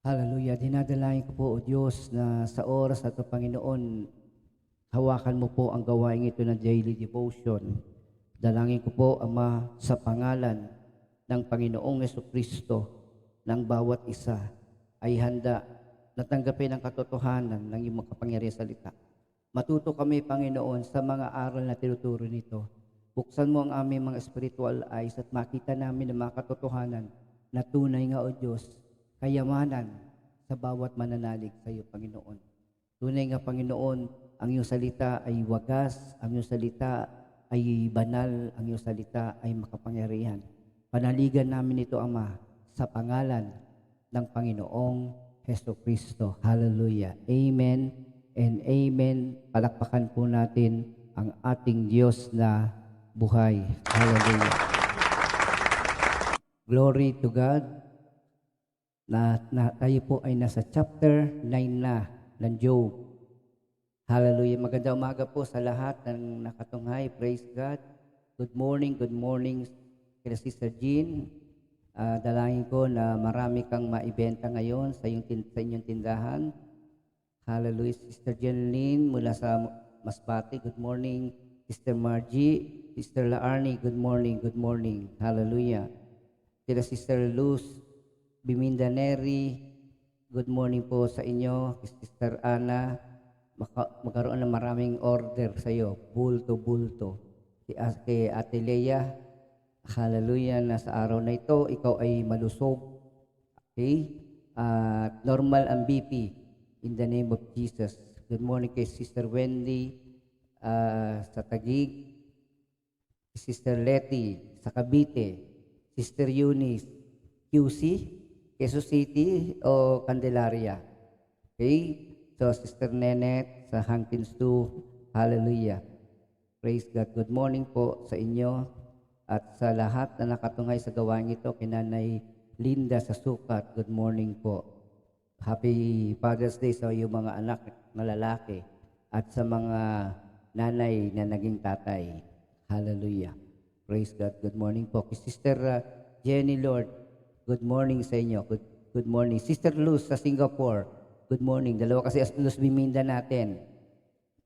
Hallelujah. Dinadalain ko po, O Diyos, na sa oras na ito, Panginoon, hawakan mo po ang gawain ito ng daily devotion. Dalangin ko po, Ama, sa pangalan ng Panginoong Jesucristo, ng bawat isa ay handa na tanggapin ang katotohanan ng iyong makapangyarihang salita. Matuto kami, Panginoon, sa mga aral na tinuturo nito. Buksan mo ang aming mga spiritual eyes at makita namin ang mga katotohanan na tunay nga, O Diyos, kayamanan sa bawat mananalig sa iyo, Panginoon. Tunay nga, Panginoon, ang iyong salita ay wagas, ang iyong salita ay banal, ang iyong salita ay makapangyarihan. Panaligan namin ito, Ama, sa pangalan ng Panginoong Jesucristo. Hallelujah. Amen and amen. Palakpakan po natin ang ating Diyos na buhay. Hallelujah. Glory to God. Tayo po ay nasa chapter 9 na ng Job. Hallelujah. Magandang umaga po sa lahat ng nakatunghay. Praise God. Good morning kila Sister Jean. Dalangin ko na marami kang maibenta ngayon sa inyong tindahan. Hallelujah. Sister Jeanine mula sa Masbate, good morning. Sister Margie, Sister Laarni, good morning. Hallelujah. Kila Sister Luz Bimindaneri, good morning po sa inyo. Sister Ana, magkaroon ng maraming order sa iyo, bulto. Kay Ate Leia, hallelujah, na sa araw na ito, ikaw ay malusog. Okay? Normal ang BP in the name of Jesus. Good morning kay Sister Wendy sa Taguig, Sister Letty sa Cavite, Sister Eunice, QC, Quezon City o Candelaria. Okay? So, Sister Nenet sa Hankins 2, hallelujah. Praise God. Good morning po sa inyo at sa lahat na nakatungay sa gawain ito, kay Nanay Linda sa Sukat, good morning po. Happy Father's Day sa iyong mga anak na lalaki at sa mga nanay na naging tatay. Hallelujah. Praise God. Good morning po. Kay Sister Jenny Lord, good morning sa inyo. Good morning. Sister Luz sa Singapore, good morning. Dalawa kasi Luz Biminda natin.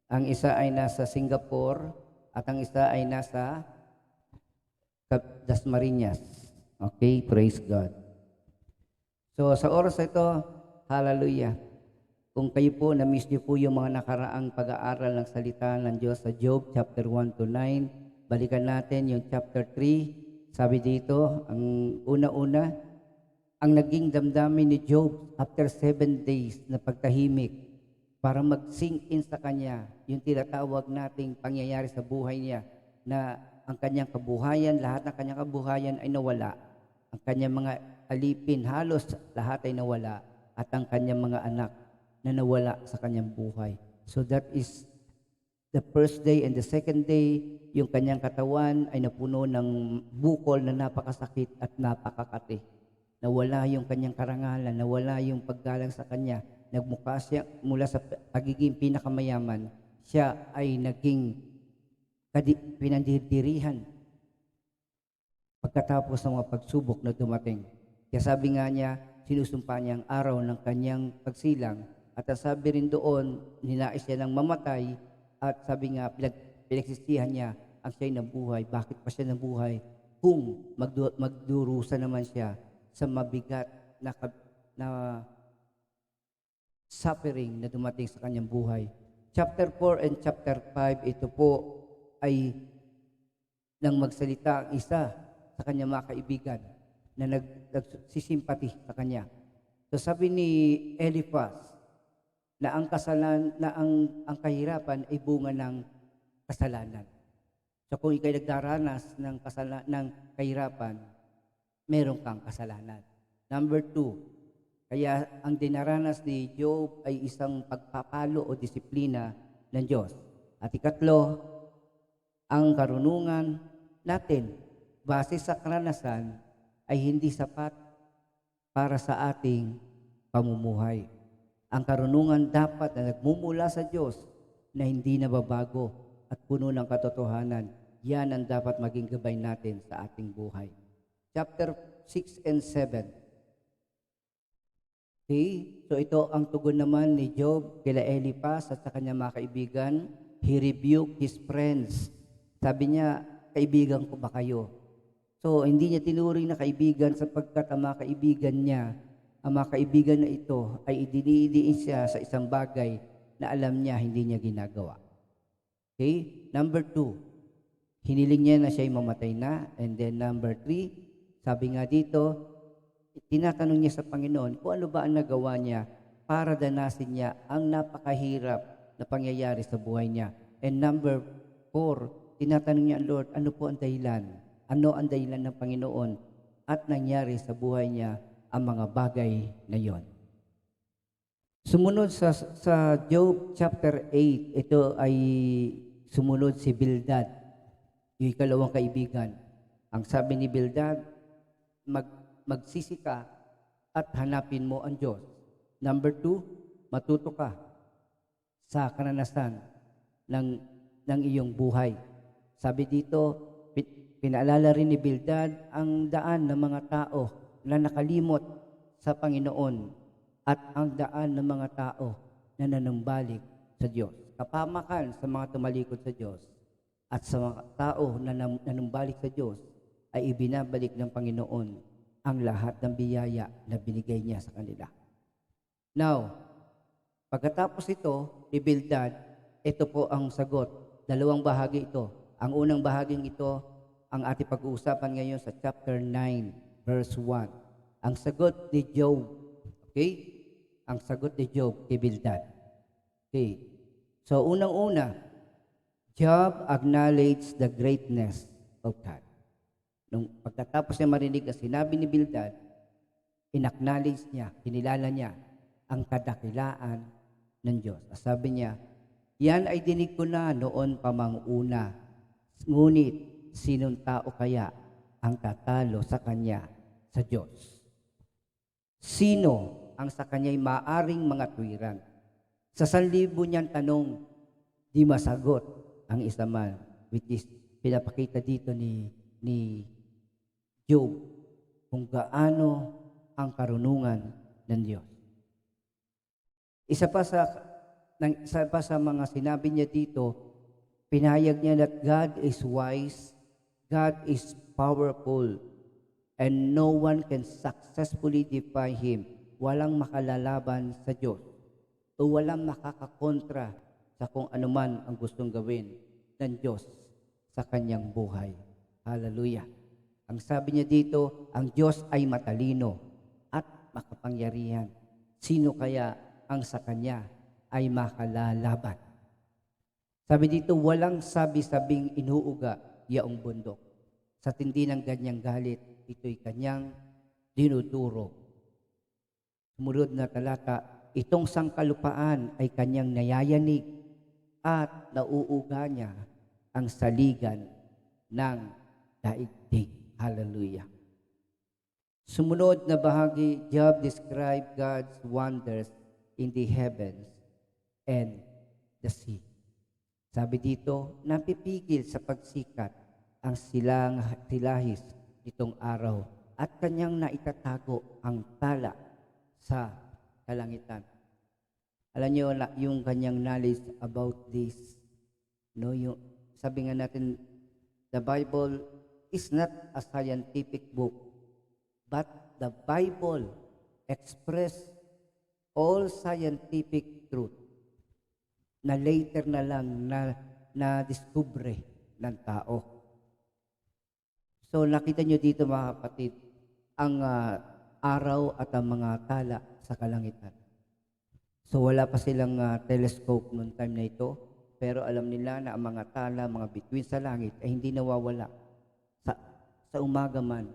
Ang isa ay nasa Singapore at ang isa ay nasa Dasmariñas. Okay, praise God. So sa oras na ito, hallelujah. Kung kayo po, na-miss niyo po yung mga nakaraang pag-aaral ng salita ng Diyos sa Job chapter 1 to 9, balikan natin yung chapter 3. Sabi dito, ang una-una, ang naging damdamin ni Job after 7 days na pagtahimik para mag-sink in sa kanya yung tinatawag nating pangyayari sa buhay niya na ang kanyang kabuhayan, lahat ng kanyang kabuhayan ay nawala. Ang kanyang mga alipin, halos lahat ay nawala. At ang kanyang mga anak na nawala sa kanyang buhay. So that is the first day, and the second day, yung kanyang katawan ay napuno ng bukol na napakasakit at napakakati. Nawala yung kanyang karangalan, nawala yung paggalang sa kanya. Nagmukha siya mula sa pagiging pinakamayaman, siya ay naging pinandidirihan pagkatapos ng mga pagsubok na dumating. Kaya sabi nga niya, sinusumpa niya ang araw ng kanyang pagsilang. At sabi rin doon, ninais siya ng mamatay. At sabi nga, pinagsisihan niya ang siya'y nabuhay. Bakit pa siya nabuhay? Kung magdurusa naman siya sa mabigat na suffering na dumating sa kanyang buhay. Chapter 4 and chapter 5, ito po ay nang magsalita ang isa sa kanyang mga kaibigan na nagsisimpati sa kanya. So sabi ni Eliphaz na ang kahirapan ay bunga ng kasalanan. So kung ikay nagdaranas ng kahirapan, meron kang kasalanan. Number 2, kaya ang dinaranas ni Job ay isang pagpapalo o disiplina ng Diyos. At ikatlo, ang karunungan natin base sa karanasan ay hindi sapat para sa ating pamumuhay. Ang karunungan dapat na nagmumula sa Diyos na hindi nababago at puno ng katotohanan. Yan ang dapat maging gabay natin sa ating buhay. Chapter 6 and 7. Okay? So ito ang tugon naman ni Job kila Eliphaz at sa kanyang mga kaibigan. He rebuked his friends. Sabi niya, kaibigan ko ba kayo? So hindi niya tinuring na kaibigan sapagkat ang mga kaibigan niya, ang mga kaibigan na ito ay idinidiin siya sa isang bagay na alam niya hindi niya ginagawa. Okay? Number 2, hiniling niya na siya'y mamatay na. And then number 3, sabi nga dito, tinatanong niya sa Panginoon kung ano ba ang nagawa niya para danasin niya ang napakahirap na pangyayari sa buhay niya. And number 4, tinatanong niya, Lord, ano po ang dahilan? Ano ang dahilan ng Panginoon at nangyari sa buhay niya ang mga bagay na yon? Sumunod sa Job chapter 8, ito ay sumunod si Bildad, yung ikalawang kaibigan. Ang sabi ni Bildad, magsisi ka at hanapin mo ang Diyos. Number 2, matuto ka sa karanasan ng iyong buhay. Sabi dito, pinaalala rin ni Bildad ang daan ng mga tao na nakalimot sa Panginoon at ang daan ng mga tao na nanumbalik sa Diyos. Kapamakan sa mga tumalikod sa Diyos at sa mga tao na nanumbalik sa Diyos ay ibinabalik ng Panginoon ang lahat ng biyaya na binigay niya sa kanila. Now, pagkatapos ito, ni Bildad, ito po ang sagot. Dalawang bahagi ito. Ang unang bahaging ito, ang ating pag-uusapan ngayon sa chapter 9, verse 1. Ang sagot ni Job. Okay? Ang sagot ni Job kay Bildad. Okay. So, unang-una, Job acknowledged the greatness of God. Nung pagkatapos niya marinig na sinabi ni Bildad, inacknowledge niya, kinilala niya ang kadakilaan ng Diyos. Sabi niya, yan ay dinig ko na noon pa mang una. Ngunit, sinong tao kaya ang tatalo sa Kanya sa Diyos? Sino ang sa Kanya'y maaring mga tuwiran? Sa 1,000 niyang tanong, di masagot ang isa man, which is pinapakita dito ni Job kung gaano ang karunungan ng Diyos. Isa pa sa mga sinabi niya dito, pinahayag niya that God is wise, God is powerful, and no one can successfully defy Him. Walang makalalaban sa Diyos o walang makakakontra sa kung anuman ang gustong gawin ng Diyos sa kanyang buhay. Hallelujah. Ang sabi niya dito, ang Diyos ay matalino at makapangyarihan. Sino kaya ang sa Kanya ay makalalaban? Sabi dito, walang sabi-sabing inuuga yaong bundok. Sa tindi ng ganyang galit, ito'y Kanyang dinuduro. Sumunod na talata, itong sangkalupaan ay Kanyang nayayanig at nauuga niya ang saligan ng daigdig. Hallelujah. Sumunod na bahagi, Job described God's wonders in the heavens and the sea. Sabi dito, napipigil sa pagsikat ang silahis nitong araw at kanyang naitatago ang tala sa kalangitan. Alam niyo yung kanyang knowledge about this, no? Yung, sabi nga natin, the Bible is not a scientific book, but the Bible express all scientific truth na later na lang na-discover ng tao. So nakita nyo dito mga kapatid, ang araw at ang mga tala sa kalangitan. So wala pa silang telescope noong time na ito, pero alam nila na ang mga tala, mga bituin sa langit ay hindi nawawala. Sa umaga man,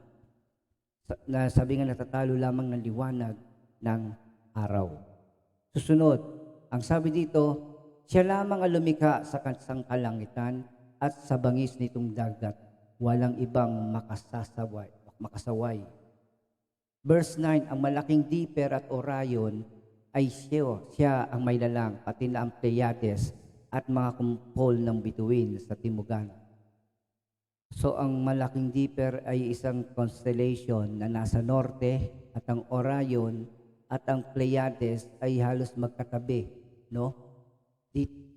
na sabi nga natatalo lamang ng liwanag ng araw. Susunod, ang sabi dito, siya lamang ang lumikha sa kansang kalangitan at sa bangis nitong dagat, walang ibang makasaway. Verse 9, ang malaking Dipper at Orion ay siya ang may lalang, pati na ang Pleiades at mga kumpol ng bituin sa timugan. So ang malaking Dipper ay isang constellation na nasa norte at ang Orion at ang Pleiades ay halos magkatabi, no?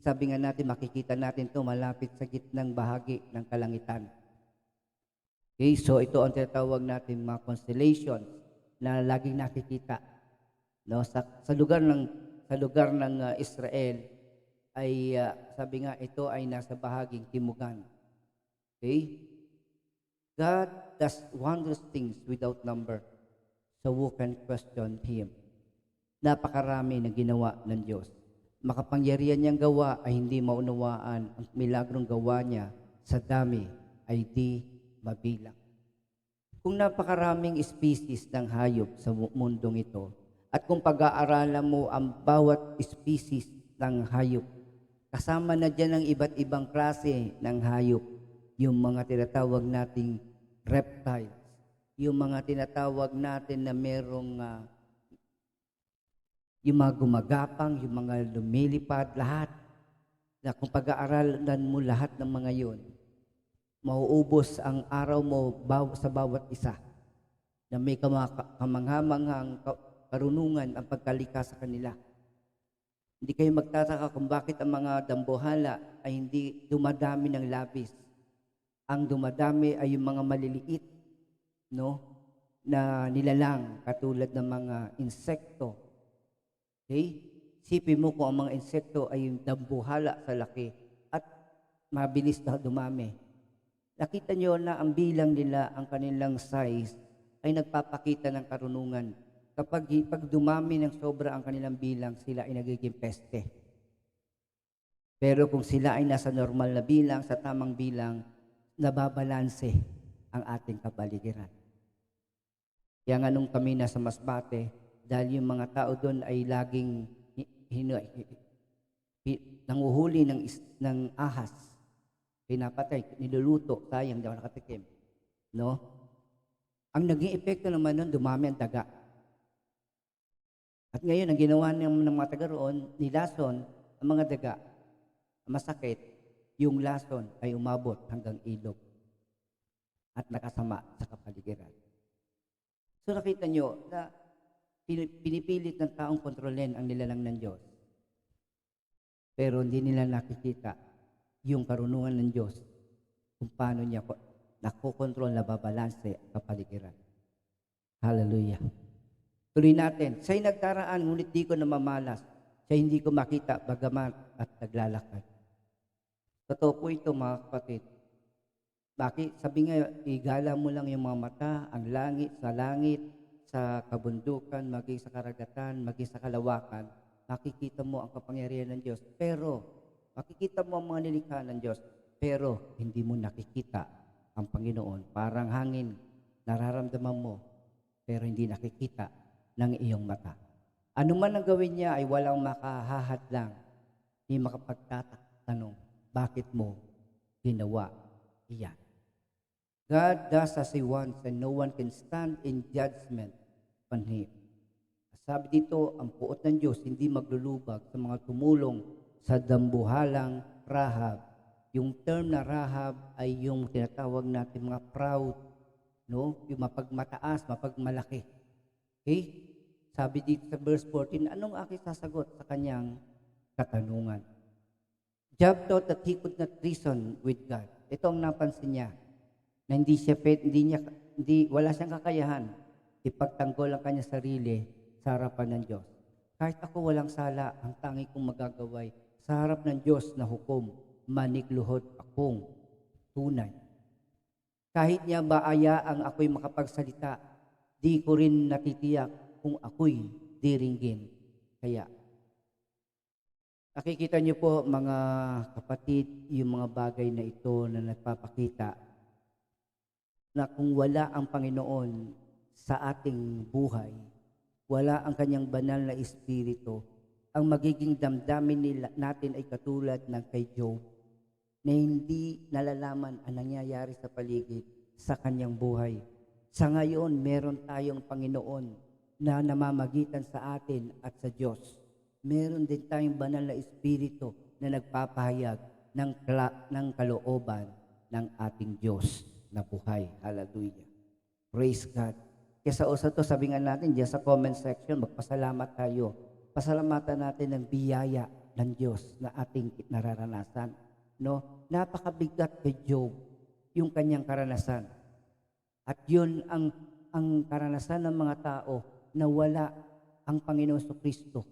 Sabi nga natin, makikita natin to malapit sa gitnang bahagi ng kalangitan. Okay, so ito ang tinatawag natin mga constellations na laging nakikita, no? Sa lugar ng Israel ay sabi nga ito ay nasa bahaging timugan. Okay? God does wondrous things without number. So who can question Him? Napakarami na ginawa ng Diyos. Makapangyarihan niyang gawa ay hindi maunawaan. Ang milagrong gawa niya sa dami ay di mabilang. Kung napakaraming species ng hayop sa mundong ito, at kung pag-aaralan mo ang bawat species ng hayop, kasama na dyan ang iba't ibang klase ng hayop, yung mga tinatawag nating reptiles, yung mga tinatawag natin na merong yung mga gumagapang, yung mga lumilipad, lahat. Na kung pag-aaralan mo lahat ng mga yun, mauubos ang araw mo sa bawat isa na may kamanghamanghang karunungan ang pagkalika sa kanila. Hindi kayo magtataka kung bakit ang mga dambuhala ay hindi dumadami ng labis. Ang dumadami ay yung mga maliliit, no, na nilalang katulad ng mga insekto. Okay? Sipin mo kung ang mga insekto ay yung dambuhala sa laki at mabilis na dumami. Nakita nyo na ang bilang nila, ang kanilang size, ay nagpapakita ng karunungan. Pag dumami ng sobra ang kanilang bilang, sila ay nagiging peste. Pero kung sila ay nasa normal na bilang, sa tamang bilang, nababalanse ang ating kapaligiran. Kaya nga nung kami nasa Masbate, dahil yung mga tao doon ay laging nanguhuli ng ahas, pinapatay, niluluto, sayang, di ako nakatikim. No? Ang naging epekto naman nun, dumami ang daga. At ngayon, ang ginawa ng mga taga roon, nilason ang mga daga, masakit, yung lason ay umabot hanggang ilog at nakasama sa kapaligiran. So nakita nyo na pinipilit ng taong kontrolin ang nilalang ng Diyos. Pero hindi nila nakikita yung karunungan ng Diyos kung paano niya nakokontrol, nababalanse ang kapaligiran. Hallelujah. Tuloy natin. Siya'y nagdaraan, ngunit di ko namamalas. Siya'y hindi ko makita, bagamat at naglalakad. Totoo po ito, mga kapatid. Bakit? Sabi nga, igala mo lang yung mga mata, ang langit, sa kabundukan, maging sa karagatan, maging sa kalawakan, makikita mo ang kapangyarihan ng Diyos. Pero, makikita mo ang mga nilikha ng Diyos, pero hindi mo nakikita ang Panginoon. Parang hangin, nararamdaman mo, pero hindi nakikita ng iyong mata. Ano man ang gawin niya ay walang makahahadlang, hindi makapagtatanong, bakit mo ginawa iyan? God does as He wants and no one can stand in judgment on Him. Sabi dito, ang puot ng Diyos hindi maglulubag sa mga tumulong sa dambuhalang Rahab. Yung term na Rahab ay yung tinatawag natin mga proud, no? Yung mapagmataas, mapagmalaki. Okay? Sabi dito sa verse 14, anong aking sasagot sa kanyang katanungan? Job thought that he could not reason with God. Ito ang napansin niya, na wala siyang kakayahan ipagtanggol ang kanyang sarili sa harapan ng Diyos. Kahit ako walang sala, ang tangi kong magagaway sa harap ng Diyos na hukom, manikluhod akong tunay. Kahit niya ba ayaang ako'y makapagsalita, di ko rin natitiyak kung ako'y diringgin. Kaya, nakikita niyo po mga kapatid, yung mga bagay na ito na nagpapakita na kung wala ang Panginoon sa ating buhay, wala ang kanyang banal na espiritu, ang magiging damdamin natin ay katulad ng kay Job, na hindi nalalaman ang nangyayari sa paligid sa kanyang buhay. Sa ngayon, meron tayong Panginoon na namamagitan sa atin at sa Diyos. Meron din tayong banal na espiritu na nagpapahayag ng kalooban ng ating Diyos na buhay. Hallelujah. Praise God. Kaya sa usa to, sabi nga natin diyan sa comment section, magpasalamat tayo. Pasalamatan natin ng biyaya ng Diyos na ating nararanasan. No? Napakabigat kay Job yung kanyang karanasan. At yun ang karanasan ng mga tao na wala ang Panginoon sa Kristo.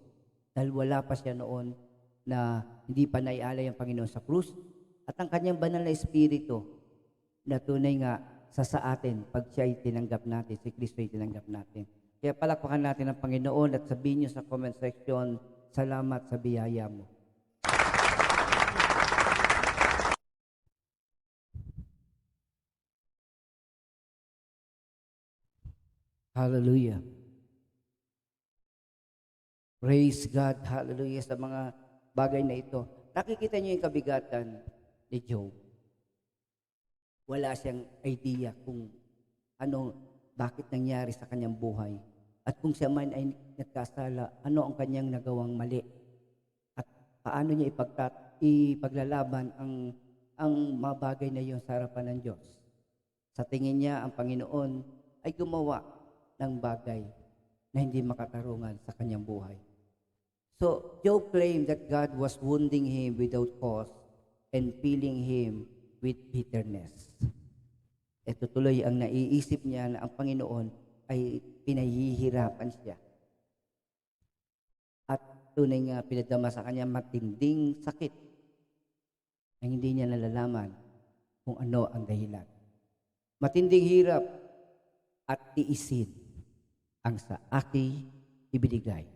Dahil wala pa siya noon na hindi pa naialay ang Panginoon sa krus. At ang kanyang banal na espiritu na tunay nga sa atin pag siya ay tinanggap natin, si Kristo ay tinanggap natin. Kaya palakpakan natin ang Panginoon at sabihin niyo sa comment section, salamat sa biyaya mo. Hallelujah. Praise God. Hallelujah sa mga bagay na ito. Nakikita niyo yung kabigatan ni Job. Wala siyang idea kung bakit nangyari sa kanyang buhay. At kung siya man ay nagkasala, ano ang kanyang nagawang mali. At paano niya ipaglalaban ang mga bagay na iyon sa harapan ng Diyos. Sa tingin niya, ang Panginoon ay gumawa ng bagay na hindi makatarungan sa kanyang buhay. So, Job claimed that God was wounding him without cause and filling him with bitterness. Ito tuloy ang naiisip niya na ang Panginoon ay pinahihirapan siya. At tunay nga pinadama sa kanya matinding sakit na hindi niya nalalaman kung ano ang dahilan. Matinding hirap at tiisin ang sa aki ibinigay.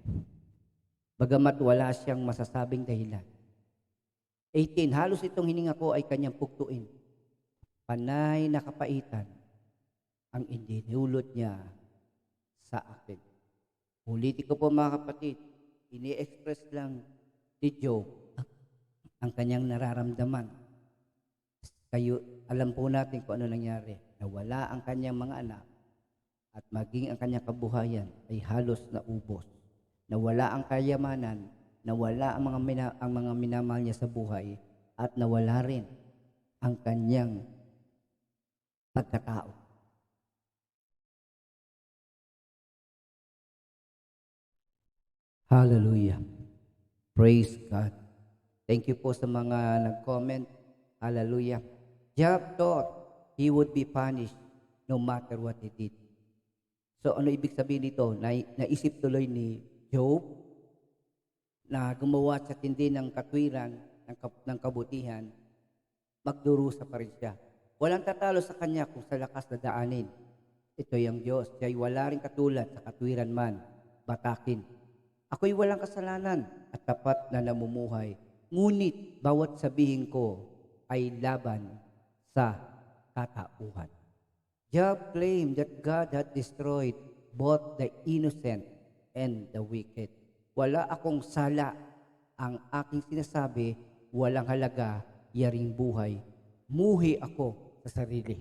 Bagamat wala siyang masasabing dahilan. 18, halos itong hininga ko ay kanyang pugtuin. Panay na kapaitan ang indinulot niya sa akin. Ulitin ko po mga kapatid, ini-express lang ni Job ang kanyang nararamdaman. Kayo, alam po natin kung ano nangyari. Nawala ang kanyang mga anak at maging ang kanyang kabuhayan ay halos naubos. Nawala ang kayamanan, nawala ang mga minamahal niya sa buhay at nawala rin ang kanyang pagkatao. Hallelujah. Praise God. Thank you po sa mga nag-comment. Hallelujah. Job thought he would be punished no matter what he did. So ano ibig sabihin nito? Naisip tuloy ni Job na gumawa sa tindi ng katwiran, ng kabutihan, magdurusa pa rin siya. Walang tatalo sa kanya kung sa lakas na daanin. Ito yung Diyos. Siya'y wala rin katulad sa katwiran man, batakin. Ako'y walang kasalanan at tapat na namumuhay. Ngunit bawat sabihin ko ay laban sa katauhan. Job claimed that God had destroyed both the innocent and the wicked. Wala akong sala. Ang aking sinasabi, walang halaga, yaring buhay. Muhi ako sa sarili.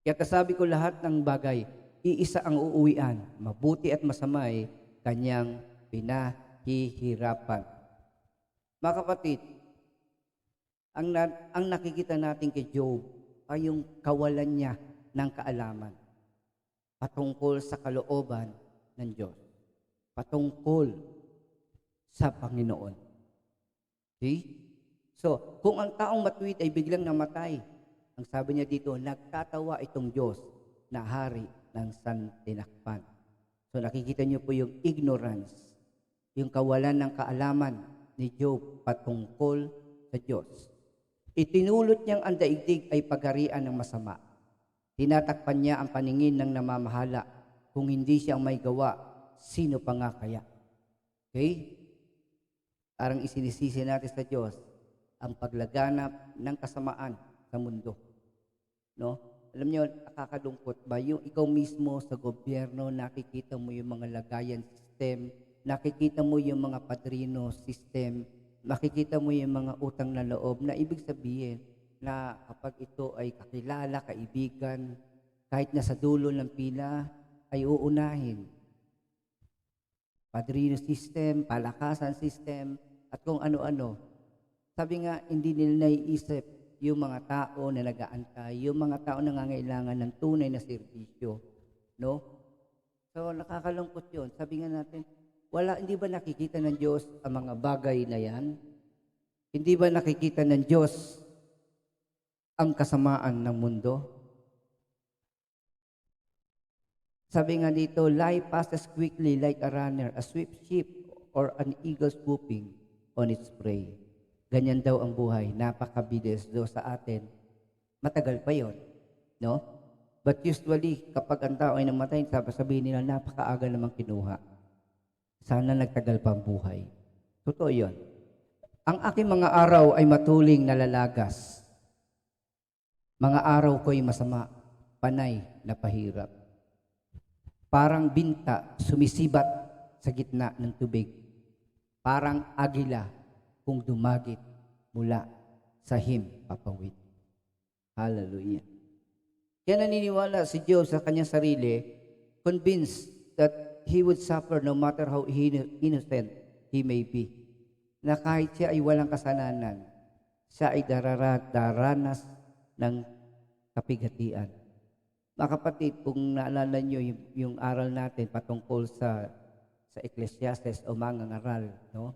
Kaya kasabi ko lahat ng bagay, iisa ang uuwian, mabuti at masamay, kanyang pinahihirapan. Mga kapatid, ang nakikita natin kay Job ay yung kawalan niya ng kaalaman patungkol sa kalooban ng Diyos, patungkol sa Panginoon. See? So, kung ang taong matuwid ay biglang namatay, ang sabi niya dito, nagtatawa itong Diyos na hari ng santinakpan. So, nakikita niyo po yung ignorance, yung kawalan ng kaalaman ni Job patungkol sa Diyos. Itinulot niyang ang daigdig ay pagharian ng masama. Tinatakpan niya ang paningin ng namamahala. Kung hindi siya ang may gawa, sino pa nga kaya? Okay? Parang isinisisi natin sa Diyos ang paglaganap ng kasamaan sa mundo. No? Alam niyo, nakakalungkot ba? Yung ikaw mismo sa gobyerno, nakikita mo yung mga lagayan system, nakikita mo yung mga padrino system, nakikita mo yung mga utang na loob na ibig sabihin na kapag ito ay kakilala, kaibigan, kahit nasa dulo ng pila, ay uunahin. Padrino system, palakasan system, at kung ano-ano. Sabi nga, hindi nila naiisip yung mga tao na nag-aantay, yung mga tao na nangangailangan ng tunay na serbisyo. no? So, nakakalungkot yun. Sabi nga natin, hindi ba nakikita ng Diyos ang mga bagay na yan? Hindi ba nakikita ng Diyos ang kasamaan ng mundo? Sabi nga dito, life passes quickly like a runner, a swift sheep, or an eagle swooping on its prey. Ganyan daw ang buhay, napakabilis daw sa atin. Matagal pa yon, no? But usually, kapag ang tao ay namatay, sabihin nila, napakaaga namang kinuha. Sana nagtagal pa ang buhay. Totoo yon. Ang aking mga araw ay matuling nalalagas. Mga araw ko'y masama, panay na pahirap. Parang binta sumisibat sa gitna ng tubig. Parang agila kung dumagit mula sa himpapawid. Hallelujah. Kaya naniniwala si Job sa kanyang sarili, convinced that he would suffer no matter how innocent he may be. Na kahit siya ay walang kasalanan, siya ay daranas ng kapigatian. Mga kapatid, kung naalala nyo yung aral natin patungkol sa Ecclesiastes o mangangaral, no?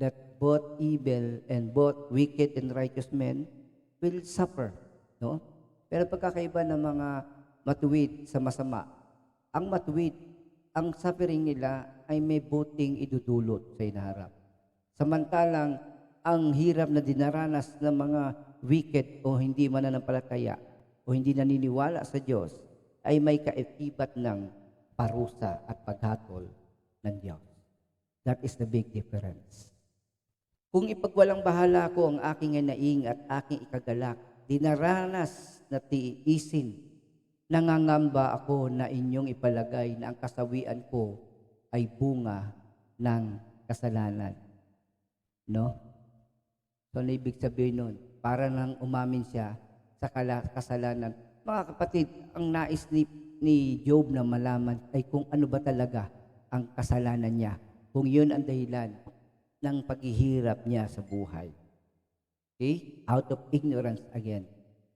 That both evil and both wicked and righteous men will suffer, no? Pero pagkakaiba ng mga matuwid sa masama, ang matuwid, ang suffering nila ay may buting idudulot sa inaharap. Samantalang ang hirap na dinaranas ng mga wicked o hindi mananampalataya o hindi naniniwala sa Diyos ay may kaibat ng parusa at paghatol ng Diyos. That is the big difference. Kung ipagwalang bahala ko ang aking inaing at aking ikagalak, dinaranas na tiisin, nangangamba ako na inyong ipalagay na ang kasawian ko ay bunga ng kasalanan. No? So, ano ibig sabihin nun? Para nang umamin siya sa kasalanan. Mga kapatid, ang nais ni Job na malaman ay kung ano ba talaga ang kasalanan niya. Kung yun ang dahilan ng paghihirap niya sa buhay. Okay? Out of ignorance again.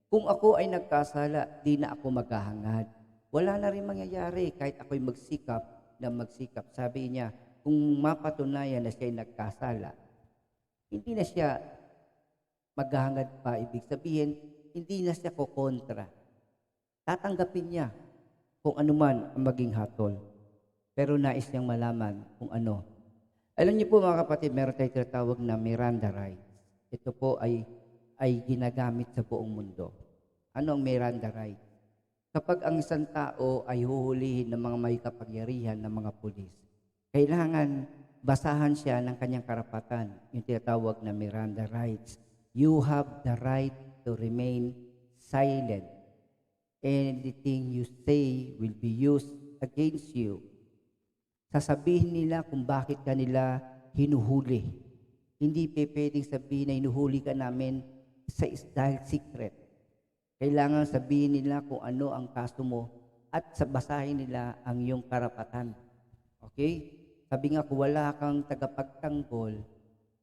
Kung ako ay nagkasala, di na ako maghahangad. Wala na rin mangyayari kahit ako'y magsikap. Sabi niya, kung mapatunayan na siya'y nagkasala, hindi na siya maghahangad pa. Ibig sabihin, hindi na siya kokontra. Tatanggapin niya kung ano man ang maging hatol. Pero nais niyang malaman kung ano. Alam niyo po mga kapatid, meron tayong tinatawag na Miranda rights. Ito po ay ginagamit sa buong mundo. Ano ang Miranda rights? Kapag ang isang tao ay huhulihin ng mga may kapangyarihan ng mga pulis, kailangan basahan siya ng kanyang karapatan, yung tinatawag na Miranda rights. You have the right to remain silent. Anything you say will be used against you. Sasabihin nila kung bakit ka nila hinuhuli. Hindi pwedeng sabihin na hinuhuli ka namin dahil secret. Kailangan sabihin nila kung ano ang kaso mo at basahin nila ang iyong karapatan. Okay? Sabi nga kung wala kang tagapagtanggol,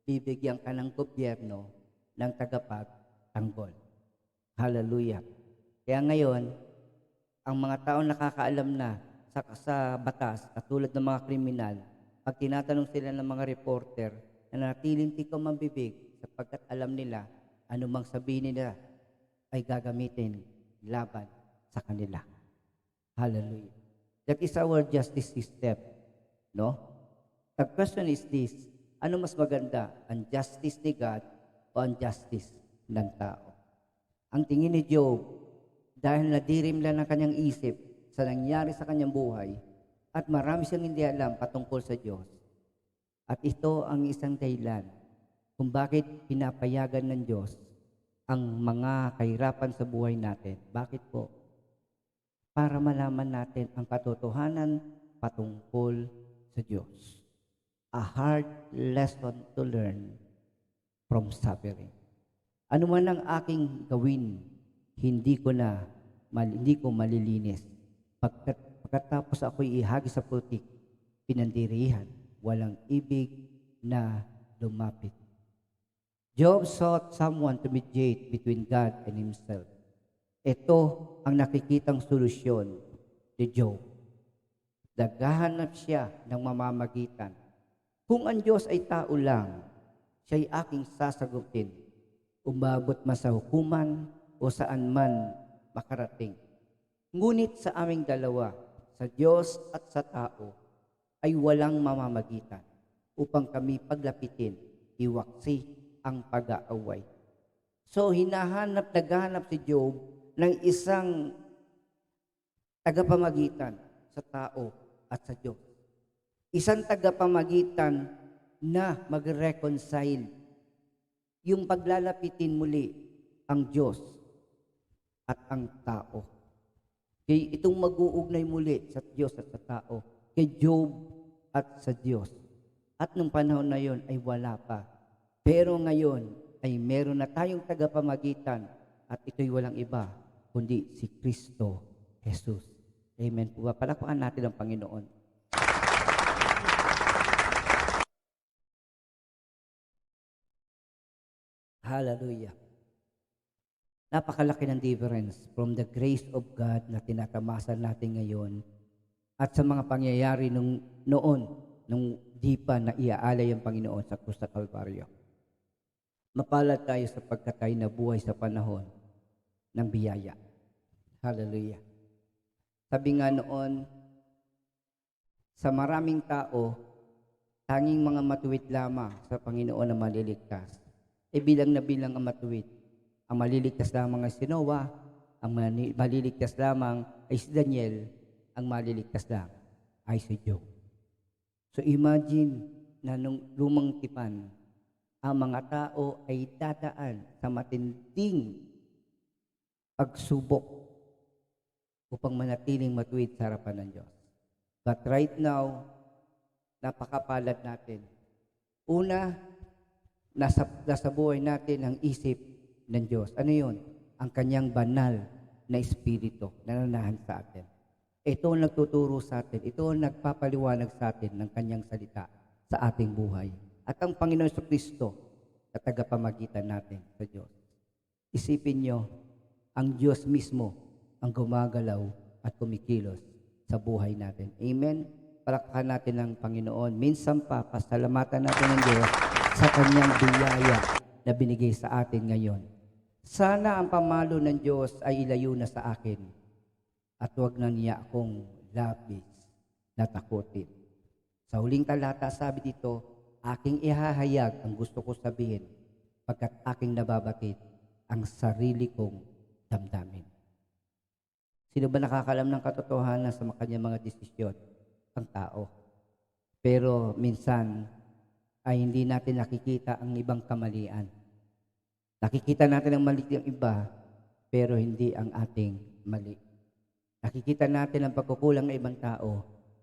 bibigyan ka ng gobyerno ng tagapagtanggol. Hallelujah. Kaya ngayon, ang mga taong nakakaalam na sa batas, katulad ng mga kriminal, pag tinatanong sila ng mga reporter, na natiling tikaw mambibig sapagkat alam nila, anumang sabihin nila ay gagamitin laban sa kanila. Hallelujah. That is our justice system. No? The question is this, ano mas maganda? Ang justice ni God o ang justice ng tao? Ang tingin ni Job, dahil nadirim lang ng kanyang isip sa nangyari sa kanyang buhay at marami siyang hindi alam patungkol sa Diyos. At ito ang isang dahilan kung bakit pinapayagan ng Diyos ang mga kahirapan sa buhay natin. Bakit po? Para malaman natin ang katotohanan patungkol sa Diyos. A hard lesson to learn from suffering. Ano man ang aking gawin, hindi ko malilinis. Pagkatapos ako'y ihagis sa putik, pinandirihan, walang ibig na lumapit. Job sought someone to mediate between God and himself. Ito ang nakikitang solusyon. ni Job. Naghahanap siya ng mamamagitan. Kung ang Diyos ay tao lang, siya'y aking sasagutin. Umabot man sa hukuman o saan man makarating. Ngunit sa aming dalawa, sa Diyos at sa tao, ay walang mamamagitan upang kami paglapitin, iwaksi ang pag-aaway. So, naghahanap si Job ng isang tagapamagitan sa tao at sa Diyos. Isang tagapamagitan na mag-reconcile. Yung paglalapitin muli ang Diyos at ang tao. Kaya itong mag-uugnay muli sa Diyos at sa tao. Kay Job at sa Diyos. At nung panahon na yon ay wala pa. Pero ngayon ay meron na tayong tagapamagitan at ito'y walang iba kundi si Kristo Jesus. Amen po ba? Palakpakan natin ang Panginoon. Hallelujah. Napakalaki ng difference from the grace of God na tinatamasan natin ngayon at sa mga pangyayari nung di pa na iaalay ang Panginoon sa krus sa Kalbaryo. Mapalad tayo sapagkat tayo nabuhay sa panahon ng biyaya. Hallelujah. Sabi nga noon, sa maraming tao, tanging mga matuwid lamang sa Panginoon na maliligtas. Bilang na bilang ang matuwid. Ang maliligtas lamang ay si Noah, ang maliligtas lamang ay si Daniel, ang maliligtas lang ay si Job. So imagine na nung lumang tipan, ang mga tao ay dadaan sa matinding pagsubok upang manatiling matuwid sa harapan ng Diyos. But right now, napakapalad natin. Una, nasa buhay natin ang isip ng Diyos. Ano yun? Ang kanyang banal na espiritu na nanahan sa atin. Ito ang nagtuturo sa atin. Ito ang nagpapaliwanag sa atin ng kanyang salita sa ating buhay. At ang Panginoon Kristo na tagapamagitan natin sa Diyos. Isipin nyo, ang Diyos mismo ang gumagalaw at kumikilos sa buhay natin. Amen? Palakpakan natin ang Panginoon. Minsan pa, pasalamatan natin ng Diyos sa kanyang biyaya na binigay sa atin ngayon. Sana ang pamalo ng Diyos ay ilayo na sa akin at huwag na niya akong labis na takutin. Sa huling talata, sabi dito, aking ihahayag ang gusto ko sabihin pagkat aking nababatid ang sarili kong damdamin. Sino ba nakakalam ng katotohanan sa kanyang mga desisyon? Ang tao. Pero minsan ay hindi natin nakikita ang ibang kamalian. Nakikita natin ang mali ng iba, pero hindi ang ating mali. Nakikita natin ang pagkukulang ng ibang tao,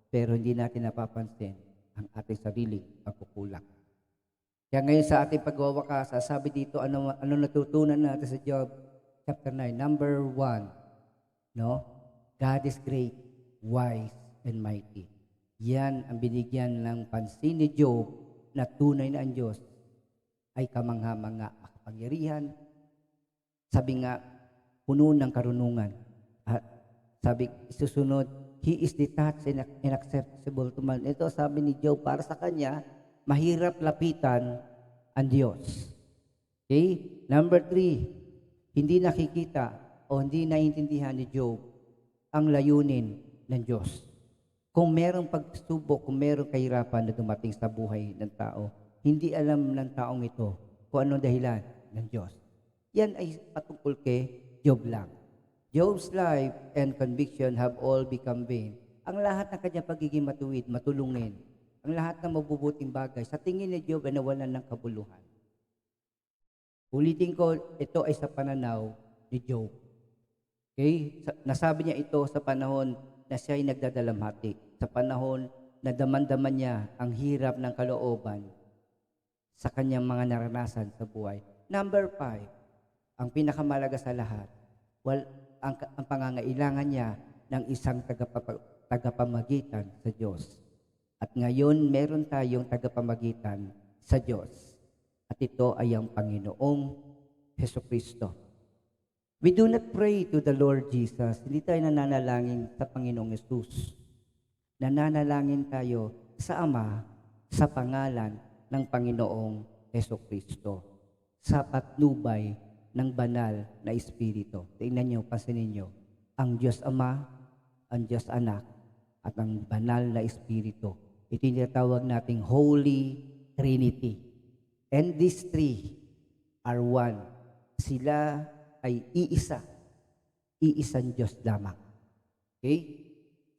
pero hindi natin napapansin ang ating sariling pagkukulang. Kaya ngayon sa ating pagwawakas, sabi dito, ano natutunan natin sa Job chapter 9? Number 1, no? God is great, wise, and mighty. Yan ang binigyan ng pansin ni Job na tunay na ang Diyos ay kamangha-mangha makapangyarihan. Sabi nga, puno ng karunungan. At sabi, isusunod, He is detached and inaccessible to man. Ito sabi ni Job, para sa kanya, mahirap lapitan ang Diyos. Okay? Number 3, hindi nakikita o hindi naiintindihan ni Job ang layunin ng Diyos. Kung merong pagsubok, kung merong kahirapan na dumating sa buhay ng tao, hindi alam ng taong ito kung anong dahilan ng Diyos. Yan ay patungkol kay Job lang. Job's life and conviction have all become vain. Ang lahat ng kanyang pagiging matuwid, matulungin, ang lahat ng mabubuting bagay, sa tingin ni Job ay nawalan ng kabuluhan. Ulitin ko, ito ay sa pananaw ni Job. Okay? Nasabi niya ito sa panahon na siya ay nagdadalamhati, sa panahon na daman-daman niya ang hirap ng kalooban sa kanyang mga naranasan sa buhay. Number 5, ang pinakamalaga sa lahat, ang pangangailangan niya ng isang tagapamagitan sa Diyos. At ngayon, meron tayong tagapamagitan sa Diyos. At ito ay ang Panginoong Hesukristo. We do not pray to the Lord Jesus. Hindi tayo nananalangin sa Panginoong Yesus. Nananalangin tayo sa Ama sa pangalan ng Panginoong Hesukristo. Sa patnubay ng banal na Espiritu. Tingnan niyo, pansinin niyo. Ang Diyos Ama, ang Diyos Anak, at ang banal na Espiritu. Ito yung tinatawag nating Holy Trinity. And these three are one. Sila ay iisa. Iisang Diyos lamang. Okay?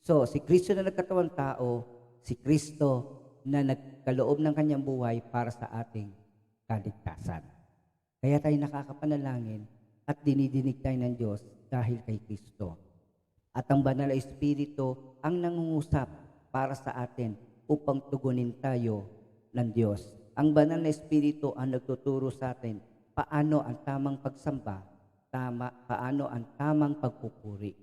So, si Kristo na nagkatawang tao, si Kristo na nagkaloob ng kanyang buhay para sa ating kaligtasan. Kaya tayo nakakapanalangin at dinidinig tayo ng Diyos dahil kay Kristo. At ang banal na Espiritu ang nangungusap para sa atin upang tugunin tayo ng Diyos. Ang banal na Espiritu ang nagtuturo sa atin paano ang tamang pagsamba, paano ang tamang pagpupuri.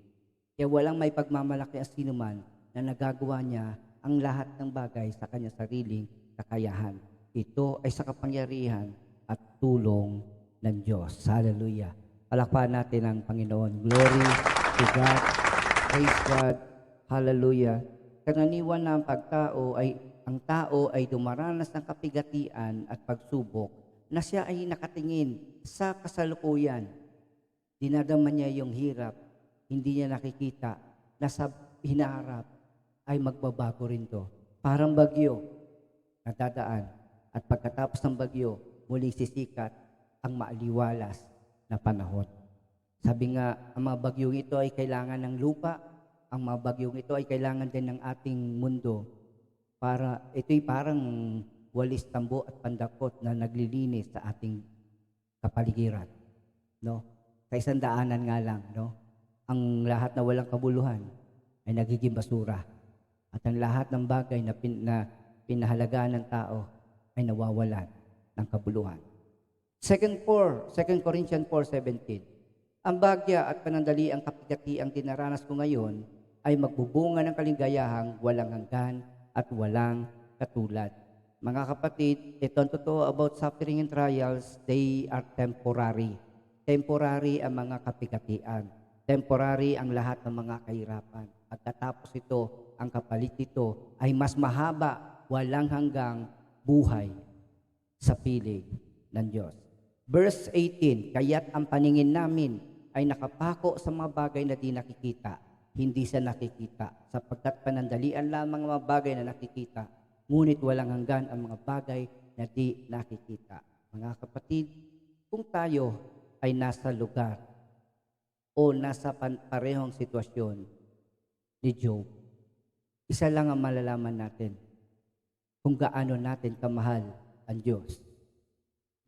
Kaya walang may pagmamalaki ang sinuman na nagagawa niya ang lahat ng bagay sa kanyang sariling kakayahan. Ito ay sa kapangyarihan at tulong ng Diyos. Hallelujah. Palakpakan natin ang Panginoon. Glory to God. Praise God. Hallelujah. Karaniwan na ang tao ay dumaranas ng kapigatian at pagsubok na siya ay nakatingin sa kasalukuyan. Dinadama niya yung hirap, hindi niya nakikita na sa hinaharap ay magbabago rin to. Parang bagyo na dadaan at pagkatapos ng bagyo, muling sisikat ang maaliwalas na panahon. Sabi nga, ang mga bagyong ito ay kailangan ng lupa, ang mga bagyong ito ay kailangan din ng ating mundo para ito'y parang walis tambo at pandakot na naglilinis sa ating kapaligiran. No? Sa isang daanan nga lang, no? Ang lahat na walang kabuluhan ay nagiging basura. At ang lahat ng bagay na pinahalagaan ng tao ay nawawalan ng kabuluhan. 2 Corinthians 4:17. Ang bagya at panandaliang kapigatiang dinaranas ko ngayon ay magbubunga ng kaligayahang walang hanggan at walang katulad. Mga kapatid, ito ang totoo about suffering and trials, they are temporary. Temporary ang mga kapigatian. Temporary ang lahat ng mga kahirapan. At tatapos ito, ang kapalit nito ay mas mahaba, walang hanggang buhay sa piling ng Diyos. Verse 18, kaya't ang paningin namin ay nakapako sa mga bagay na di nakikita, hindi sa nakikita, sapagkat panandalian lamang ang mga bagay na nakikita, ngunit walang hanggan ang mga bagay na di nakikita. Mga kapatid, kung tayo ay nasa lugar o nasa parehong sitwasyon ni Job, isa lang ang malalaman natin, kung gaano natin kamahal ang Diyos.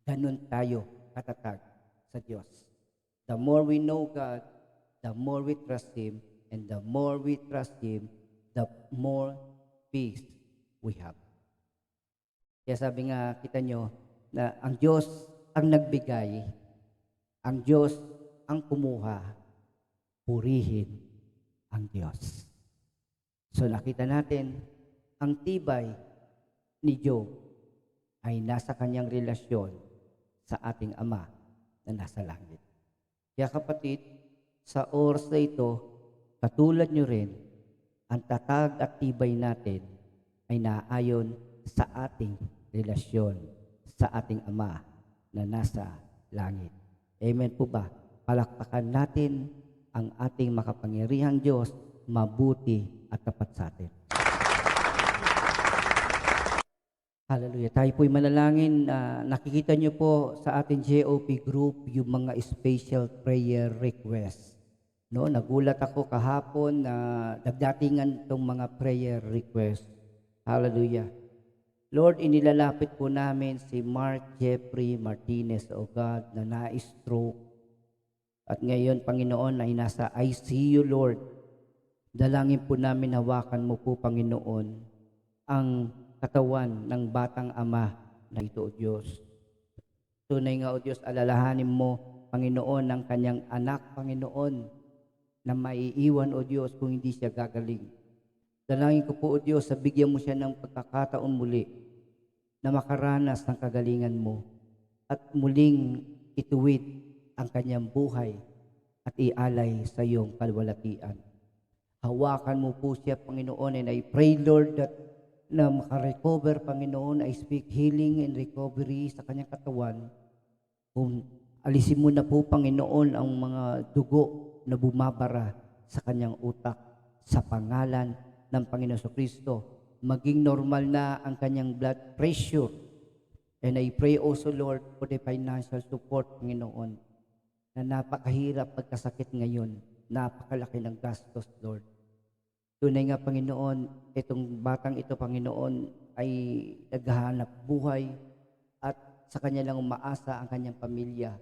Ganun tayo katatag sa Diyos. The more we know God, the more we trust Him, and the more we trust Him, the more peace we have. Kaya sabi nga, kita nyo, na ang Diyos ang nagbigay, ang Diyos ang kumuha, purihin ang Diyos. So nakita natin, ang tibay ni Job ay nasa kanyang relasyon sa ating Ama na nasa langit. Kaya kapatid, sa oras na ito, katulad nyo rin, ang tatag at tibay natin ay naayon sa ating relasyon sa ating Ama na nasa langit. Amen po ba? Palakpakan natin ang ating makapangyarihang Diyos, mabuti at tapat sa atin. Hallelujah. Tayo po'y manalangin. Nakikita niyo po sa ating JOP group yung mga special prayer requests. No, nagulat ako kahapon na nagdatingan itong mga prayer requests. Hallelujah. Lord, inilalapit po namin si Mark Jeffrey Martinez, O God, na na-stroke. At ngayon, Panginoon, ay nasa ICU, Lord. Dalangin po namin, hawakan mo po, Panginoon, ang katawan ng batang ama na ito, O Diyos. Tunay nga, O Diyos, alalahanin mo, Panginoon, ang kanyang anak, Panginoon, na maiiwan, O Diyos, kung hindi siya gagaling. Dalangin ko po, O Diyos, sa bigyan mo siya ng pagkakataon muli na makaranas ng kagalingan mo at muling ituwid ang kanyang buhay at ialay sa iyong kalwalatian. Hawakan mo po siya, Panginoon, and I pray, Lord, that na makarecover, Panginoon. I speak healing and recovery sa kanyang katawan. Kung alisin mo na po, Panginoon, ang mga dugo na bumabara sa kanyang utak sa pangalan ng Panginoon Kristo. Maging normal na ang kanyang blood pressure. And I pray also, Lord, for the financial support, Panginoon, na napakahirap pagkasakit ngayon. Napakalaki ng gastos, Lord. Tunay nga, Panginoon, itong batang ito, Panginoon, ay naghahanap buhay at sa kanya lang umaasa ang kanyang pamilya.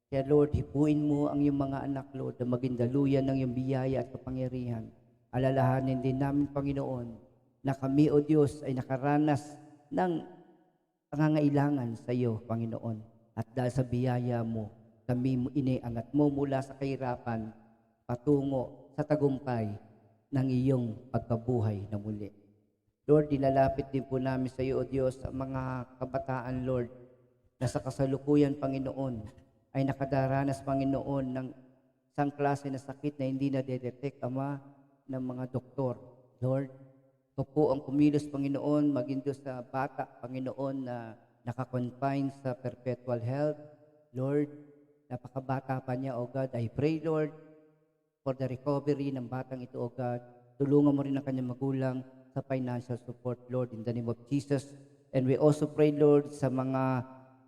Kaya, Lord, hipuin mo ang iyong mga anak, Lord, na maging daluyan ng iyong biyaya at kapangyarihan. Alalahanin din namin, Panginoon, na kami, O Diyos, ay nakaranas ng pangangailangan sa iyo, Panginoon. At dahil sa biyaya mo, kami iniangat mo mula sa kahirapan patungo sa tagumpay ng iyong pagkabuhay na muli. Lord, dilalapit din po namin sa iyo, O Diyos, ang mga kabataan, Lord, na sa kasalukuyan, Panginoon, ay nakadaranas, Panginoon, ng isang klase na sakit na hindi na-detect, Ama, ng mga doktor. Lord, ito po ang kumilos, Panginoon, maging doon sa bata, Panginoon, na nakakonfine sa perpetual health. Lord, napakabata pa niya, O God. I pray, Lord, for the recovery ng batang ito, O God. Tulungan mo rin ang kanyang magulang sa financial support, Lord, in the name of Jesus. And we also pray, Lord, sa mga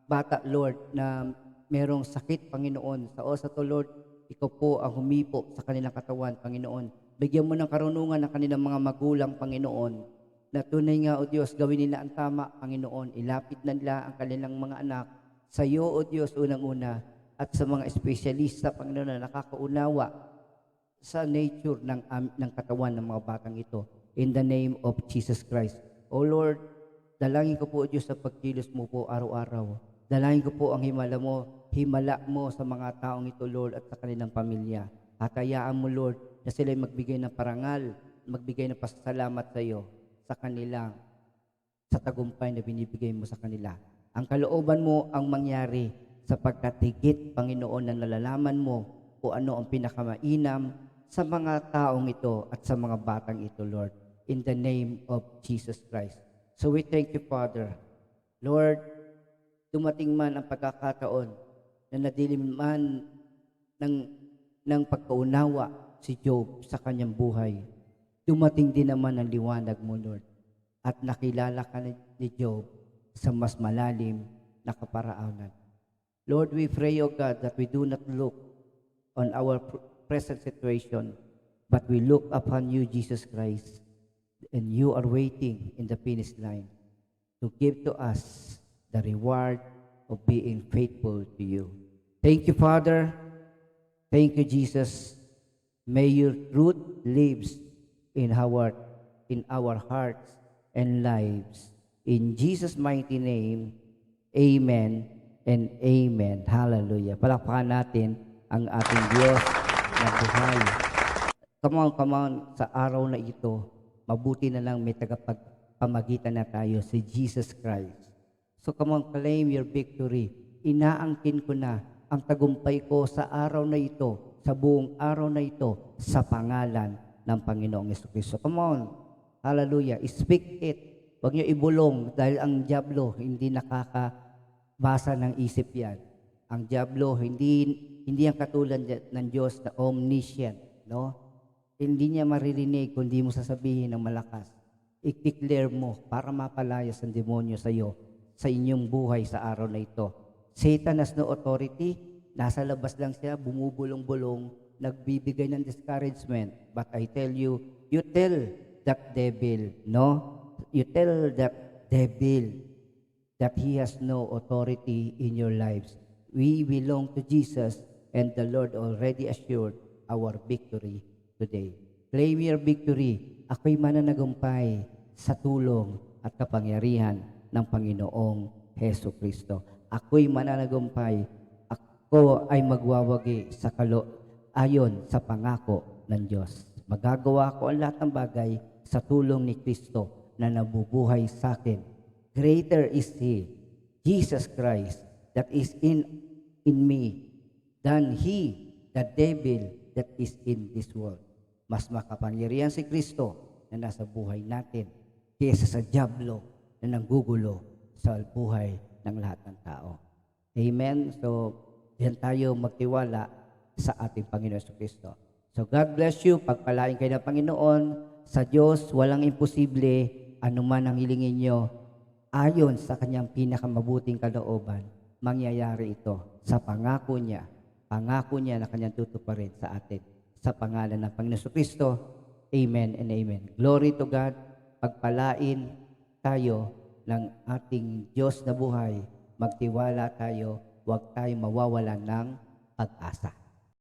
bata, Lord, na merong sakit, Panginoon. Sa oras to, Lord, ikaw po ang humipo sa kanilang katawan, Panginoon. Bigyan mo ng karunungan ng kanilang mga magulang, Panginoon, na tunay nga, O Diyos, gawin nila ang tama, Panginoon. Ilapit na nila ang kanilang mga anak sa iyo, O Diyos, unang-una, at sa mga espesyalista, Panginoon, na nakakaunawa sa nature ng katawan ng mga batang ito. In the name of Jesus Christ. O Lord, dalangin ko po, Diyos, sa pagkilos mo po araw-araw. Dalangin ko po ang himala mo sa mga taong ito, Lord, at sa kanilang pamilya. At hayaan mo, Lord, na sila'y magbigay ng parangal, magbigay ng pasasalamat sa iyo sa kanilang, sa tagumpay na binibigay mo sa kanila. Ang kalooban mo ang mangyari sapagkat higit, Panginoon, na nalalaman mo kung ano ang pinakamainam sa mga taong ito at sa mga batang ito, Lord, in the name of Jesus Christ. So we thank you, Father. Lord, dumating man ang pagkakataon na nadilim man ng pagkaunawa si Job sa kanyang buhay, dumating din naman ang liwanag mo, Lord, at nakilala ka ni Job sa mas malalim na kaparaanan. Lord, we pray, O God, that we do not look on our present situation, but we look upon you, Jesus Christ, and you are waiting in the finish line to give to us the reward of being faithful to you. Thank you, Father. Thank you, Jesus. May your truth lives in our hearts and lives. In Jesus' mighty name, amen and amen. Hallelujah. Palakpakan natin ang ating Diyos na buhay. Come on, sa araw na ito, mabuti na lang may tagapagpamagitan na tayo, si Jesus Christ. So come on, claim your victory. Inaangkin ko na ang tagumpay ko sa araw na ito, sa buong araw na ito, sa pangalan ng Panginoong Jesucristo. Come on, hallelujah, speak it. Huwag niyo ibulong dahil ang diablo hindi nakakabasa ng isip yan. Ang diablo hindi ang katulad ng Diyos na omniscient, no? Hindi niya maririnig kung di mo sasabihin ng malakas. I-declare mo para mapalayas ang demonyo sa iyo, sa inyong buhay sa araw na ito. Satan has no authority. Nasa labas lang siya, bumubulong-bulong, nagbibigay ng discouragement. But I tell you, you tell that devil, no? You tell that devil that he has no authority in your lives. We belong to Jesus, and the Lord already assured our victory today. Claim your victory. Ako'y mananagumpay sa tulong at kapangyarihan ng Panginoong Heso Kristo. Ako'y mananagumpay. Ako ay magwawagi ayon sa pangako ng Diyos. Magagawa ko ang lahat ng bagay sa tulong ni Kristo na nabubuhay sa akin. Greater is He, Jesus Christ, that is in me than he the devil that is in this world. Mas makapangyarihan si Kristo na nasa buhay natin kaysa sa dyablo na nanggugulo sa buhay ng lahat ng tao. Amen? So, diyan tayo magtiwala sa ating Panginoon sa Kristo. So, God bless you. Pagpalain kayo ng Panginoon. Sa Diyos, walang imposible. Anuman ang hilingin nyo, ayon sa kanyang pinakamabuting kalooban, mangyayari ito sa pangako niya na kanyang tutuparin sa atin. Sa pangalan ng Panginoon sa Kristo, amen and amen. Glory to God. Pagpalain tayo ng ating Diyos na buhay. Magtiwala tayo. Huwag tayong mawawalan ng pag-asa.